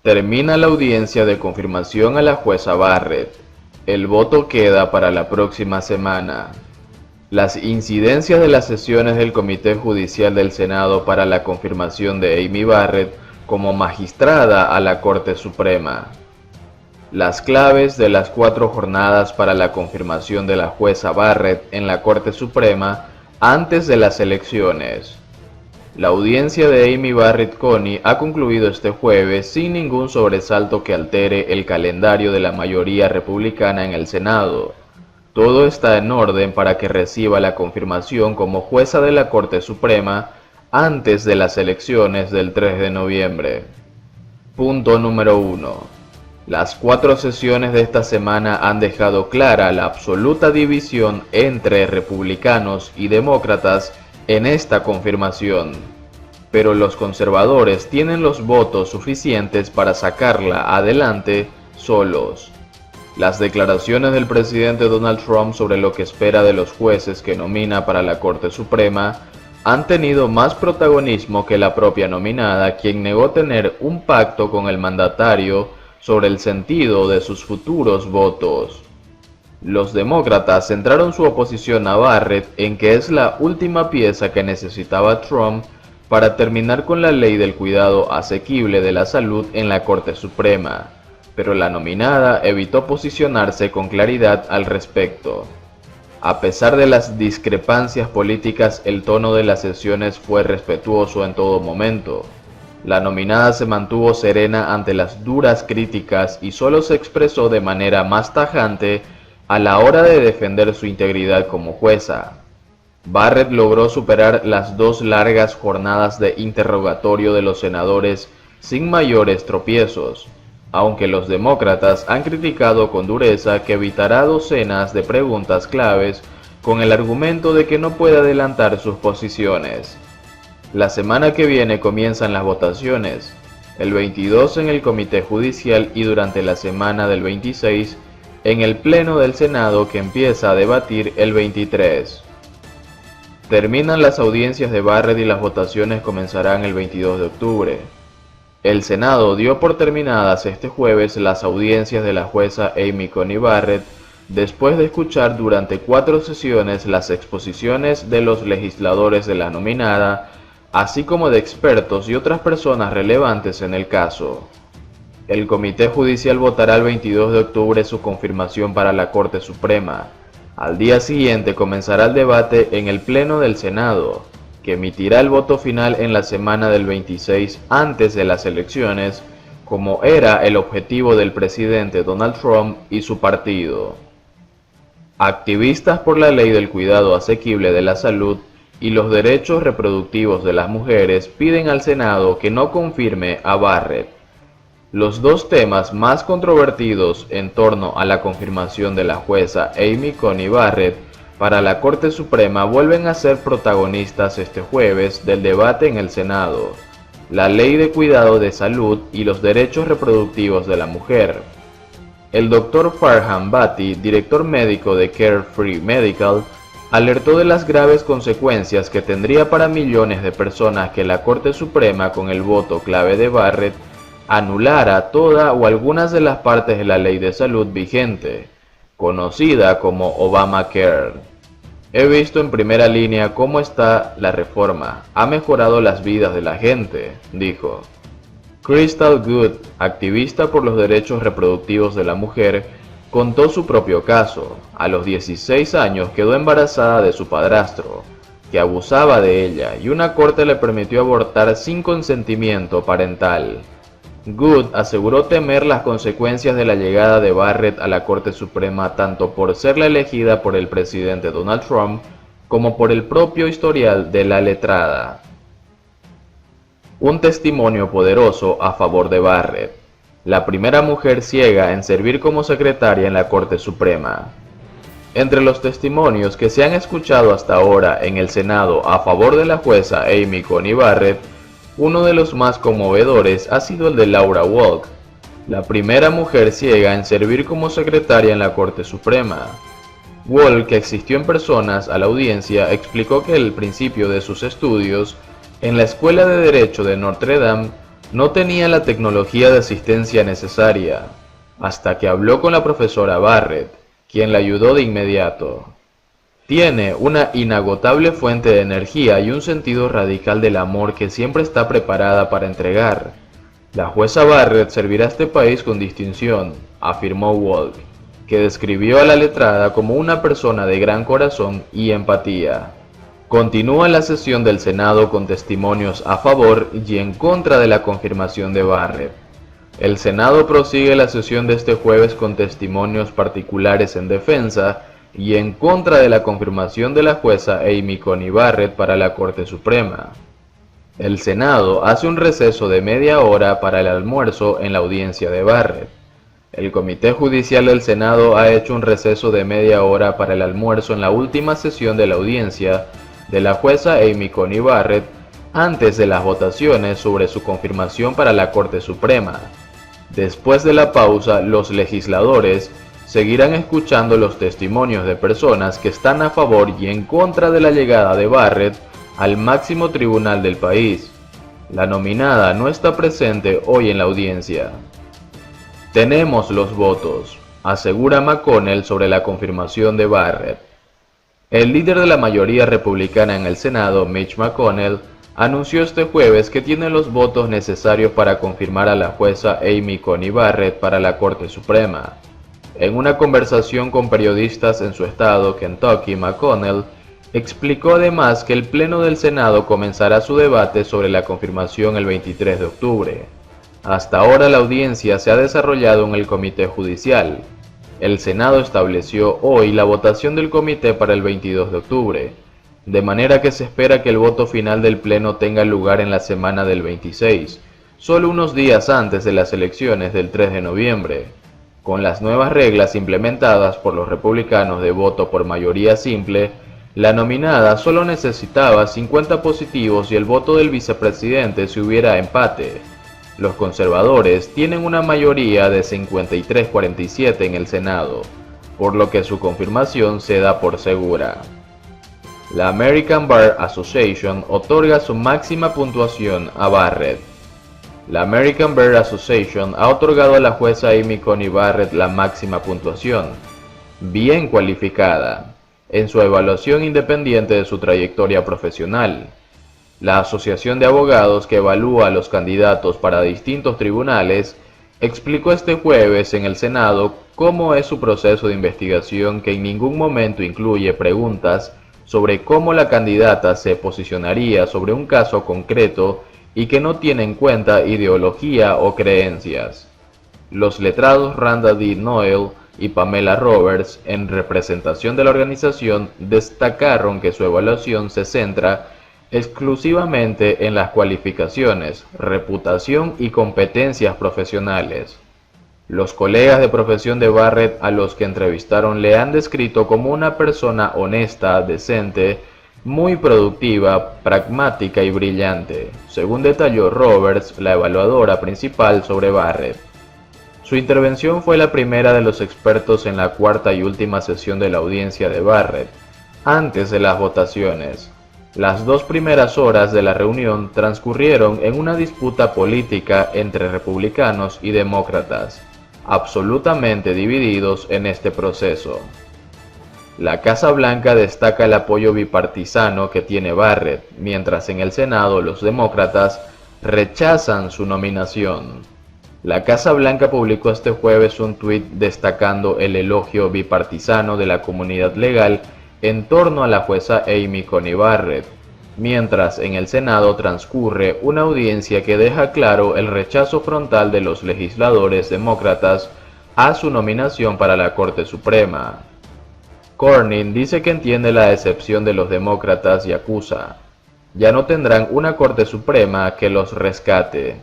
Termina la audiencia de confirmación a la jueza Barrett. El voto queda para la próxima semana. Las incidencias de las sesiones del Comité Judicial del Senado para la confirmación de Amy Barrett como magistrada a la Corte Suprema. Las claves de las 4 jornadas para la confirmación de la jueza Barrett en la Corte Suprema antes de las elecciones. La audiencia de Amy Barrett Coney ha concluido este jueves sin ningún sobresalto que altere el calendario de la mayoría republicana en el Senado. Todo está en orden para que reciba la confirmación como jueza de la Corte Suprema antes de las elecciones del 3 de noviembre. Punto número 1. Las 4 sesiones de esta semana han dejado clara la absoluta división entre republicanos y demócratas en esta confirmación, pero los conservadores tienen los votos suficientes para sacarla adelante solos. Las declaraciones del presidente Donald Trump sobre lo que espera de los jueces que nomina para la Corte Suprema han tenido más protagonismo que la propia nominada, quien negó tener un pacto con el mandatario sobre el sentido de sus futuros votos. Los demócratas centraron su oposición a Barrett en que es la última pieza que necesitaba Trump para terminar con la ley del cuidado asequible de la salud en la Corte Suprema, pero la nominada evitó posicionarse con claridad al respecto. A pesar de las discrepancias políticas, el tono de las sesiones fue respetuoso en todo momento. La nominada se mantuvo serena ante las duras críticas y solo se expresó de manera más tajante a la hora de defender su integridad como jueza. Barrett logró superar las 2 largas jornadas de interrogatorio de los senadores sin mayores tropiezos, aunque los demócratas han criticado con dureza que evitará docenas de preguntas claves con el argumento de que no puede adelantar sus posiciones. La semana que viene comienzan las votaciones, el 22 en el Comité Judicial y durante la semana del 26 en el Pleno del Senado, que empieza a debatir el 23. Terminan las audiencias de Barrett y las votaciones comenzarán el 22 de octubre. El Senado dio por terminadas este jueves las audiencias de la jueza Amy Coney Barrett, después de escuchar durante 4 sesiones las exposiciones de los legisladores de la nominada, así como de expertos y otras personas relevantes en el caso. El Comité Judicial votará el 22 de octubre su confirmación para la Corte Suprema. Al día siguiente comenzará el debate en el Pleno del Senado, que emitirá el voto final en la semana del 26 antes de las elecciones, como era el objetivo del presidente Donald Trump y su partido. Activistas por la ley del cuidado asequible de la salud y los derechos reproductivos de las mujeres piden al Senado que no confirme a Barrett. Los 2 temas más controvertidos en torno a la confirmación de la jueza Amy Coney Barrett para la Corte Suprema vuelven a ser protagonistas este jueves del debate en el Senado: la ley de cuidado de salud y los derechos reproductivos de la mujer. El Dr. Farhan Bati, director médico de Carefree Medical, alertó de las graves consecuencias que tendría para millones de personas que la Corte Suprema, con el voto clave de Barrett, anulara toda o algunas de las partes de la ley de salud vigente, conocida como Obamacare. He visto en primera línea cómo está la reforma, ha mejorado las vidas de la gente, dijo. Crystal Good, activista por los derechos reproductivos de la mujer, contó su propio caso. A los 16 años quedó embarazada de su padrastro, que abusaba de ella, y una corte le permitió abortar sin consentimiento parental. Good aseguró temer las consecuencias de la llegada de Barrett a la Corte Suprema tanto por ser la elegida por el presidente Donald Trump como por el propio historial de la letrada. Un testimonio poderoso a favor de Barrett: la primera mujer ciega en servir como secretaria en la Corte Suprema. Entre los testimonios que se han escuchado hasta ahora en el Senado a favor de la jueza Amy Coney Barrett, uno de los más conmovedores ha sido el de Laura Wolk, la primera mujer ciega en servir como secretaria en la Corte Suprema. Wolk, que asistió en personas a la audiencia, explicó que al principio de sus estudios en la Escuela de Derecho de Notre Dame No tenía la tecnología de asistencia necesaria, hasta que habló con la profesora Barrett, quien la ayudó de inmediato. Tiene una inagotable fuente de energía y un sentido radical del amor que siempre está preparada para entregar. La jueza Barrett servirá a este país con distinción, afirmó Walk, que describió a la letrada como una persona de gran corazón y empatía. Continúa la sesión del Senado con testimonios a favor y en contra de la confirmación de Barrett. El Senado prosigue la sesión de este jueves con testimonios particulares en defensa y en contra de la confirmación de la jueza Amy Coney Barrett para la Corte Suprema. El Senado hace un receso de media hora para el almuerzo en la audiencia de Barrett. El Comité Judicial del Senado ha hecho un receso de media hora para el almuerzo en la última sesión de la audiencia de la jueza Amy Coney Barrett antes de las votaciones sobre su confirmación para la Corte Suprema. Después de la pausa, los legisladores seguirán escuchando los testimonios de personas que están a favor y en contra de la llegada de Barrett al máximo tribunal del país. La nominada no está presente hoy en la audiencia. Tenemos los votos, asegura McConnell sobre la confirmación de Barrett. El líder de la mayoría republicana en el Senado, Mitch McConnell, anunció este jueves que tiene los votos necesarios para confirmar a la jueza Amy Coney Barrett para la Corte Suprema. En una conversación con periodistas en su estado, Kentucky, McConnell explicó además que el Pleno del Senado comenzará su debate sobre la confirmación el 23 de octubre. Hasta ahora la audiencia se ha desarrollado en el Comité Judicial. El Senado estableció hoy la votación del comité para el 22 de octubre, de manera que se espera que el voto final del Pleno tenga lugar en la semana del 26, solo unos días antes de las elecciones del 3 de noviembre. Con las nuevas reglas implementadas por los republicanos de voto por mayoría simple, la nominada solo necesitaba 50 positivos y el voto del vicepresidente si hubiera empate. Los conservadores tienen una mayoría de 53-47 en el Senado, por lo que su confirmación se da por segura. La American Bar Association otorga su máxima puntuación a Barrett. La American Bar Association ha otorgado a la jueza Amy Coney Barrett la máxima puntuación, bien cualificada, en su evaluación independiente de su trayectoria profesional. La Asociación de Abogados que evalúa a los candidatos para distintos tribunales explicó este jueves en el Senado cómo es su proceso de investigación, que en ningún momento incluye preguntas sobre cómo la candidata se posicionaría sobre un caso concreto y que no tiene en cuenta ideología o creencias. Los letrados Randa D. Noel y Pamela Roberts, en representación de la organización, destacaron que su evaluación se centra exclusivamente en las cualificaciones, reputación y competencias profesionales. Los colegas de profesión de Barrett a los que entrevistaron le han descrito como una persona honesta, decente, muy productiva, pragmática y brillante, según detalló Roberts, la evaluadora principal sobre Barrett. Su intervención fue la primera de los expertos en la cuarta y última sesión de la audiencia de Barrett, antes de las votaciones. Las 2 primeras horas de la reunión transcurrieron en una disputa política entre republicanos y demócratas, absolutamente divididos en este proceso. La Casa Blanca destaca el apoyo bipartisano que tiene Barrett, mientras en el Senado los demócratas rechazan su nominación. La Casa Blanca publicó este jueves un tuit destacando el elogio bipartisano de la comunidad legal en torno a la jueza Amy Coney Barrett, mientras en el Senado transcurre una audiencia que deja claro el rechazo frontal de los legisladores demócratas a su nominación para la Corte Suprema. Cornyn dice que entiende la decepción de los demócratas y acusa: ya no tendrán una Corte Suprema que los rescate.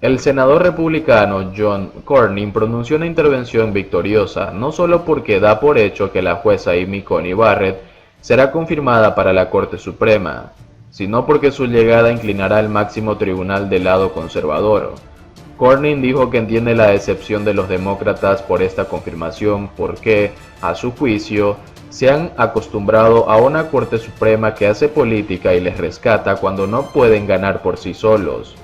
El senador republicano John Cornyn pronunció una intervención victoriosa, no solo porque da por hecho que la jueza Amy Coney Barrett será confirmada para la Corte Suprema, sino porque su llegada inclinará al máximo tribunal del lado conservador. Cornyn dijo que entiende la decepción de los demócratas por esta confirmación porque, a su juicio, se han acostumbrado a una Corte Suprema que hace política y les rescata cuando no pueden ganar por sí solos.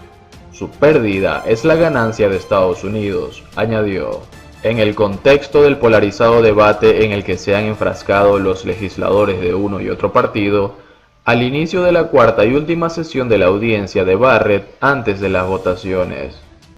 Su pérdida es la ganancia de Estados Unidos, añadió. En el contexto del polarizado debate en el que se han enfrascado los legisladores de uno y otro partido, al inicio de la cuarta y última sesión de la audiencia de Barrett antes de las votaciones.